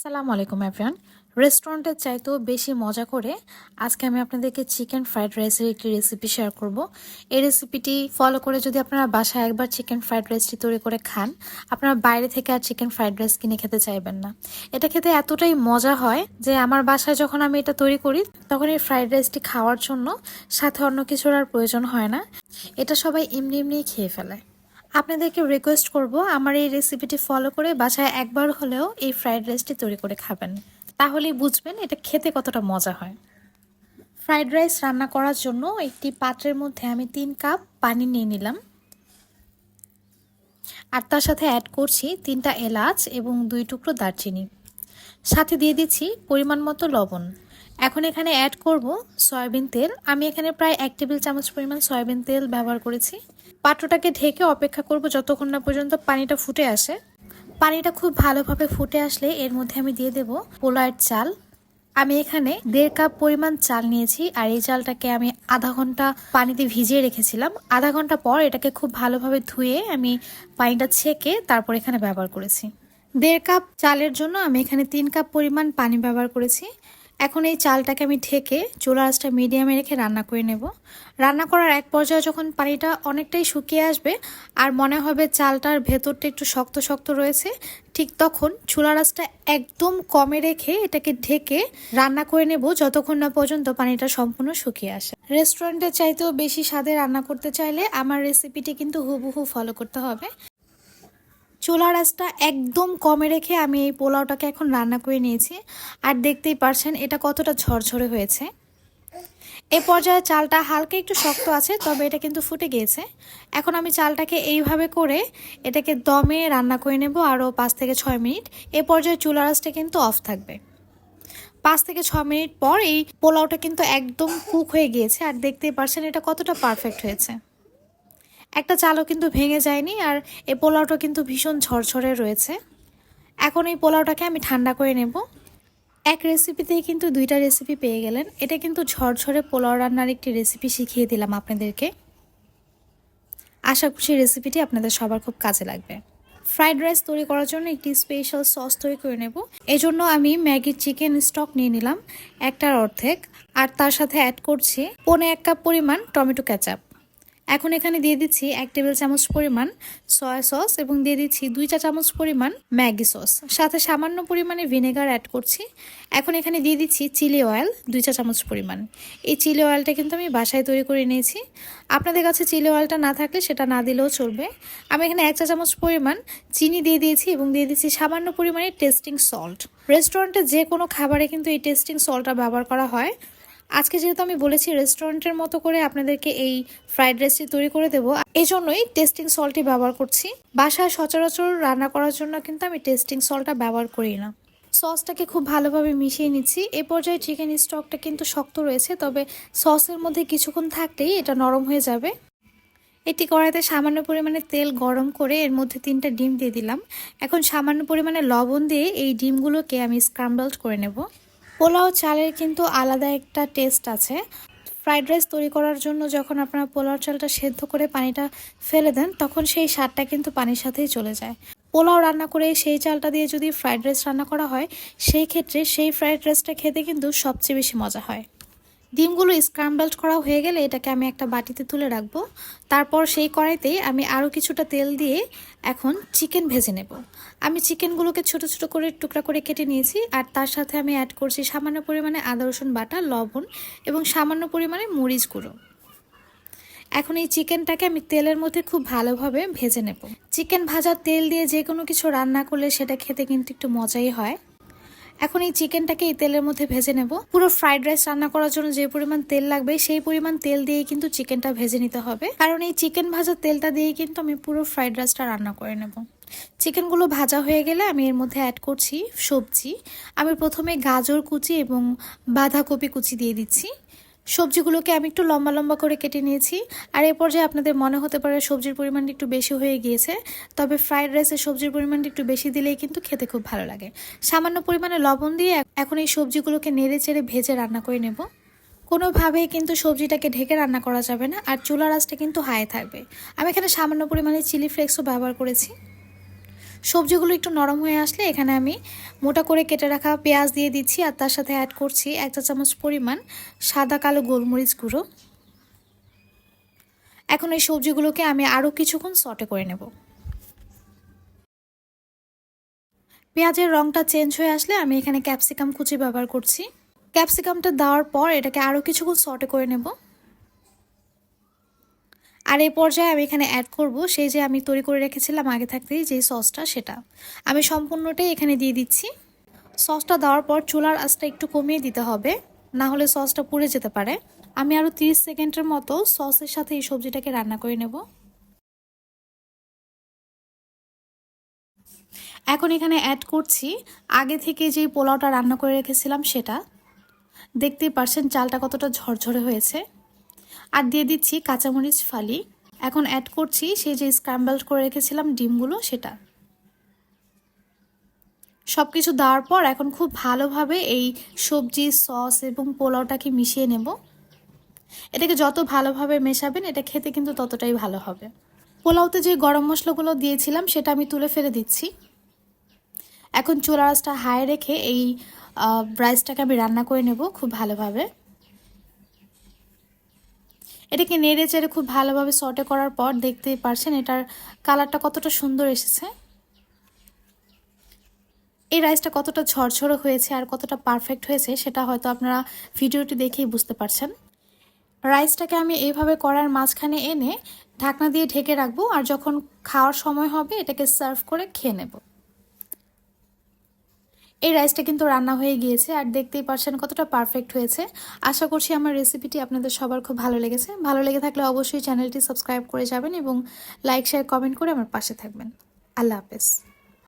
আসসালামু আলাইকুম এভরিওয়ান। রেস্টুরেন্টের চাইতেও বেশি মজা করে আজকে আমি আপনাদেরকে চিকেন ফ্রাইড রাইসের একটি রেসিপি শেয়ার করব। এই রেসিপিটি ফলো করে যদি আপনারা বাসায় একবার চিকেন ফ্রাইড রাইসটি তৈরি করে খান, আপনারা বাইরে থেকে আর চিকেন ফ্রাইড রাইস কিনে খেতে চাইবেন না। এটা খেতে এতটাই মজা হয় যে আমার বাসায় যখন আমি এটা তৈরি করি তখন এই ফ্রাইড রাইসটি খাওয়ার জন্য সাথে অন্য কিছুর আর প্রয়োজন হয় না। এটা সবাই এমনি এমনিই খেয়ে ফেলে। আপনাদেরকে রিকোয়েস্ট করব আমার এই রেসিপিটি ফলো করে বাসায় একবার হলেও এই ফ্রাইড রাইসটি তৈরি করে খাবেন, তাহলেই বুঝবেন এটা খেতে কতটা মজা হয়। ফ্রাইড রাইস রান্না করার জন্য একটি পাত্রের মধ্যে আমি 3 কাপ পানি নিয়ে নিলাম, আর তার সাথে অ্যাড করছি 3টা এলাচ এবং 2 টুকরো দারচিনি। সাথে দিয়ে দিচ্ছি পরিমাণ মতো লবণ। এখন এখানে অ্যাড করব সয়াবিন তেল। আমি এখানে প্রায় 1 টেবিল চামচ পরিমাণ সয়াবিন তেল ব্যবহার করেছি। পাত্রটাকে ঢেকে অপেক্ষা করব যতক্ষণ না পর্যন্ত পানিটা ফুটে আসে। পানিটা খুব ভালোভাবে ফুটে আসলে এর মধ্যে আমি দিয়ে দেব পোলাওয়ের চাল। আমি এখানে 1.5 কাপ পরিমাণ চাল নিয়েছি, আর এই চালটাকে আমি আধা ঘন্টা পানিতে ভিজিয়ে রেখেছিলাম। আধা ঘন্টা পর এটাকে খুব ভালোভাবে ধুয়ে আমি পানিটা ছেঁকে তারপর এখানে ব্যবহার করেছি। 1.5 কাপ চালের জন্য আমি এখানে 3 কাপ পরিমাণ পানি ব্যবহার করেছি। এখন এই চালটাকে আমি ঢেকে চুলার আঁচটা মিডিয়ামে রেখে রান্না করে নেব। রান্না করার এক পর্যায়ে যখন পানিটা অনেকটাই শুকিয়ে আসবে আর মনে হবে চালটার ভেতরটা একটু শক্ত শক্ত রয়েছে, ঠিক তখন চুলার আঁচটা একদম কমে রেখে এটাকে ঢেকে রান্না করে নেব যতক্ষণ না পর্যন্ত পানিটা সম্পূর্ণ শুকিয়ে আসে। রেস্টুরেন্টের চাইতেও বেশি স্বাদে রান্না করতে চাইলে আমার রেসিপিটি কিন্তু হুবহু ফলো করতে হবে। চুলার আঁচটা একদম কমে রেখে আমি এই পোলাওটাকে এখন রান্না করে নিয়েছি, আর দেখতেই পারছেন এটা কতটা ঝরঝরে হয়েছে। এ পর্যায়ে চালটা হালকা একটু শক্ত আছে, তবে এটা কিন্তু ফুটে গিয়েছে। এখন আমি চালটাকে এইভাবে করে এটাকে দমে রান্না করে নেব আরও 5 থেকে 6 মিনিট। এ পর্যায়ে চুলার আঁচটা কিন্তু অফ থাকবে। 5 থেকে 6 মিনিট পর এই পোলাওটা কিন্তু একদম কুক হয়ে গিয়েছে, আর দেখতেই পারছেন এটা কতটা পারফেক্ট হয়েছে। একটা চালও কিন্তু ভেঙে যায়নি, আর এই পোলাওটা কিন্তু ভীষণ ঝরঝরে রয়েছে। এখন এই পোলাওটাকে আমি ঠান্ডা করে নেব। এক রেসিপিতেই কিন্তু 2টা রেসিপি পেয়ে গেলেন। এটা কিন্তু ঝরঝরে পোলাও রান্নার একটি রেসিপি শিখিয়ে দিলাম আপনাদেরকে। আশা করছি রেসিপিটি আপনাদের সবার খুব কাজে লাগবে। ফ্রাইড রাইস তৈরি করার জন্য একটি স্পেশাল সস তৈরি করে নেব। এজন্য আমি ম্যাগির চিকেন স্টক নিয়ে নিলাম 1টার অর্ধেক, আর তার সাথে অ্যাড করছি 1.25 কাপ পরিমাণ টমেটো কেচাপ। এখন এখানে দিয়ে দিচ্ছি 1 টেবিল চামচ পরিমাণ সয়া সস এবং দিয়ে দিচ্ছি 2 চা চামচ পরিমাণ ম্যাগি সস, সাথে সামান্য পরিমাণে ভিনেগার অ্যাড করছি। এখন এখানে দিয়ে দিচ্ছি চিলি অয়েল 2 চা চামচ পরিমাণ। এই চিলি অয়েলটা কিন্তু আমি বাসায় তৈরি করে নিয়েছি। আপনাদের কাছে চিলি অয়েলটা না থাকলে সেটা না দিলেও চলবে। আমি এখানে 1 চা চামচ পরিমাণ চিনি দিয়ে দিয়েছি এবং দিয়ে দিচ্ছি সামান্য পরিমাণে টেস্টিং সল্ট। রেস্টুরেন্টে যে কোনো খাবারে কিন্তু এই টেস্টিং সল্টটা ব্যবহার করা হয়। আজকে যেহেতু আমি বলেছি রেস্টুরেন্টের মতো করে আপনাদেরকে এই ফ্রাইড রাইসটি তৈরি করে দেবো, এই জন্যই টেস্টিং সল্টই ব্যবহার করছি। বাসায় সচরাচর রান্না করার জন্য কিন্তু আমি টেস্টিং সল্টটা ব্যবহার করি না। সসটাকে খুব ভালোভাবে মিশিয়ে নিচ্ছি। এই পর্যায়ে চিকেন স্টকটা কিন্তু শক্ত রয়েছে, তবে সসের মধ্যে কিছুক্ষণ থাকলেই এটা নরম হয়ে যাবে। একটি কড়াইতে সামান্য পরিমাণে তেল গরম করে এর মধ্যে 3টা ডিম দিয়ে দিলাম। এখন সামান্য পরিমাণে লবণ দিয়ে এই ডিমগুলোকে আমি স্ক্রাম্বলড করে নেব। পোলাও চালের কিন্তু আলাদা একটা টেস্ট আছে। ফ্রাইড রাইস তৈরি করার জন্য যখন আপনারা পোলাও চালটা সেদ্ধ করে পানিটা ফেলে দেন, তখন সেই স্বাদটা কিন্তু পানির সাথেই চলে যায়। পোলাও রান্না করে সেই চালটা দিয়ে যদি ফ্রাইড রাইস রান্না করা হয়, সেই ক্ষেত্রে সেই ফ্রাইড রাইসটা খেতে কিন্তু সবচেয়ে বেশি মজা হয়। ডিমগুলো স্ক্রাম্বলড করা হয়ে গেলে এটাকে আমি একটা বাটিতে তুলে রাখবো। তারপর সেই কড়াইতেই আমি আরও কিছুটা তেল দিয়ে এখন চিকেন ভেজে নেব। আমি চিকেনগুলোকে ছোট ছোট করে টুকরা করে কেটে নিয়েছি, আর তার সাথে আমি অ্যাড করছি সামান্য পরিমাণে আদা রসুন বাটা, লবণ এবং সামান্য পরিমাণে মরিচ গুঁড়ো। এখন এই চিকেনটাকে আমি তেলের মধ্যে খুব ভালোভাবে ভেজে নেব। চিকেন ভাজার তেল দিয়ে যে কোনো কিছু রান্না করলে সেটা খেতে কিন্তু একটু মজাই হয়। এখন এই চিকেনটাকে এই তেলের মধ্যে ভেজে নেব। পুরো ফ্রাইড রাইস রান্না করার জন্য যে পরিমাণ তেল লাগবে সেই পরিমাণ তেল দিয়েই কিন্তু চিকেনটা ভেজে নিতে হবে, কারণ এই চিকেন ভাজার তেলটা দিয়েই কিন্তু আমি পুরো ফ্রাইড রাইসটা রান্না করে নেব। চিকেনগুলো ভাজা হয়ে গেলে আমি এর মধ্যে অ্যাড করছি সবজি। আমি প্রথমে গাজর কুচি এবং বাঁধাকপি কুচি দিয়ে দিচ্ছি। সবজিগুলোকে আমি একটু লম্বা লম্বা করে কেটে নিয়েছি। আর এ পর্যায়ে আপনাদের মনে হতে পারে সবজির পরিমাণটা একটু বেশি হয়ে গিয়েছে, তবে ফ্রাইড রাইসে সবজির পরিমাণটা একটু বেশি দিলেই কিন্তু খেতে খুব ভালো লাগে। সামান্য পরিমাণে লবণ দিয়ে এখন এই সবজিগুলোকে নেড়ে চেড়ে ভেজে রান্না করে নেব। কোনোভাবেই কিন্তু সবজিটাকে ঢেকে রান্না করা যাবে না, আর চুলার আঁচটা কিন্তু হাই থাকবে। আমি এখানে সামান্য পরিমাণে চিলি ফ্লেক্সও ব্যবহার করেছি। সবজিগুলো একটু নরম হয়ে আসলে এখানে আমি মোটা করে কেটে রাখা পেঁয়াজ দিয়ে দিচ্ছি আর তার সাথে অ্যাড করছি 1 চা চামচ পরিমাণ সাদা কালো গোলমরিচ গুঁড়ো। এখন এই সবজিগুলোকে আমি আরও কিছুক্ষণ সটে করে নেব। পেঁয়াজের রঙটা চেঞ্জ হয়ে আসলে আমি এখানে ক্যাপসিকাম কুচি ব্যবহার করছি। ক্যাপসিকামটা দেওয়ার পর এটাকে আরও কিছুক্ষণ সটে করে নেব। আর এই পর্যায়ে আমি এখানে অ্যাড করব সেই যে আমি তৈরি করে রেখেছিলাম আগে থাকতেই যে সসটা, সেটা আমি সম্পূর্ণটাই এখানে দিয়ে দিচ্ছি। সসটা দেওয়ার পর চুলার আঁচটা একটু কমিয়ে দিতে হবে, না হলে সসটা পুড়ে যেতে পারে। আমি আরও 30 সেকেন্ডের মতো সসের সাথে এই সবজিটাকে রান্না করে নেব। এখন এখানে অ্যাড করছি আগে থেকে যে পোলাওটা রান্না করে রেখেছিলাম সেটা। দেখতেই পারছেন চালটা কতটা ঝরঝরে হয়েছে। আর দিয়ে দিচ্ছি কাঁচামরিচ ফালি। এখন অ্যাড করছি সেই যে স্ক্র্যাম্বলড করে রেখেছিলাম ডিমগুলো, সেটা। সব কিছু দেওয়ার পর এখন খুব ভালোভাবে এই সবজি, সস এবং পোলাওটাকে মিশিয়ে নেব। এটাকে যত ভালোভাবে মেশাবেন এটা খেতে কিন্তু ততটাই ভালো হবে। পোলাওতে যে গরম মশলাগুলো দিয়েছিলাম সেটা আমি তুলে ফেলে দিচ্ছি। এখন চুলার আঁচটা হাই রেখে এই রাইসটাকে আমি রান্না করে নেব খুব ভালোভাবে। এটাকে নেড়ে চেড়ে খুব ভালোভাবে সটে করার পর দেখতেই পারছেন এটার কালারটা কতটা সুন্দর এসেছে। এই রাইসটা কতটা ঝরঝরে হয়েছে আর কতটা পারফেক্ট হয়েছে সেটা হয়তো আপনারা ভিডিওটি দেখেই বুঝতে পারছেন। রাইসটাকে আমি এইভাবে কড়ার মাঝখানে এনে ঢাকনা দিয়ে ঢেকে রাখবো, আর যখন খাওয়ার সময় হবে এটাকে সার্ভ করে খেয়ে নেব। এই রাইসটা কিন্তু রান্না হয়ে গিয়েছে আর দেখতেই পারছেন কতটা পারফেক্ট হয়েছে। আশা করছি আমার রেসিপিটি আপনাদের সবার খুব ভালো লেগেছে। ভালো লেগে থাকলে অবশ্যই চ্যানেলটি সাবস্ক্রাইব করে যাবেন এবং লাইক, শেয়ার, কমেন্ট করে আমার পাশে থাকবেন। আল্লাহ হাফেজ।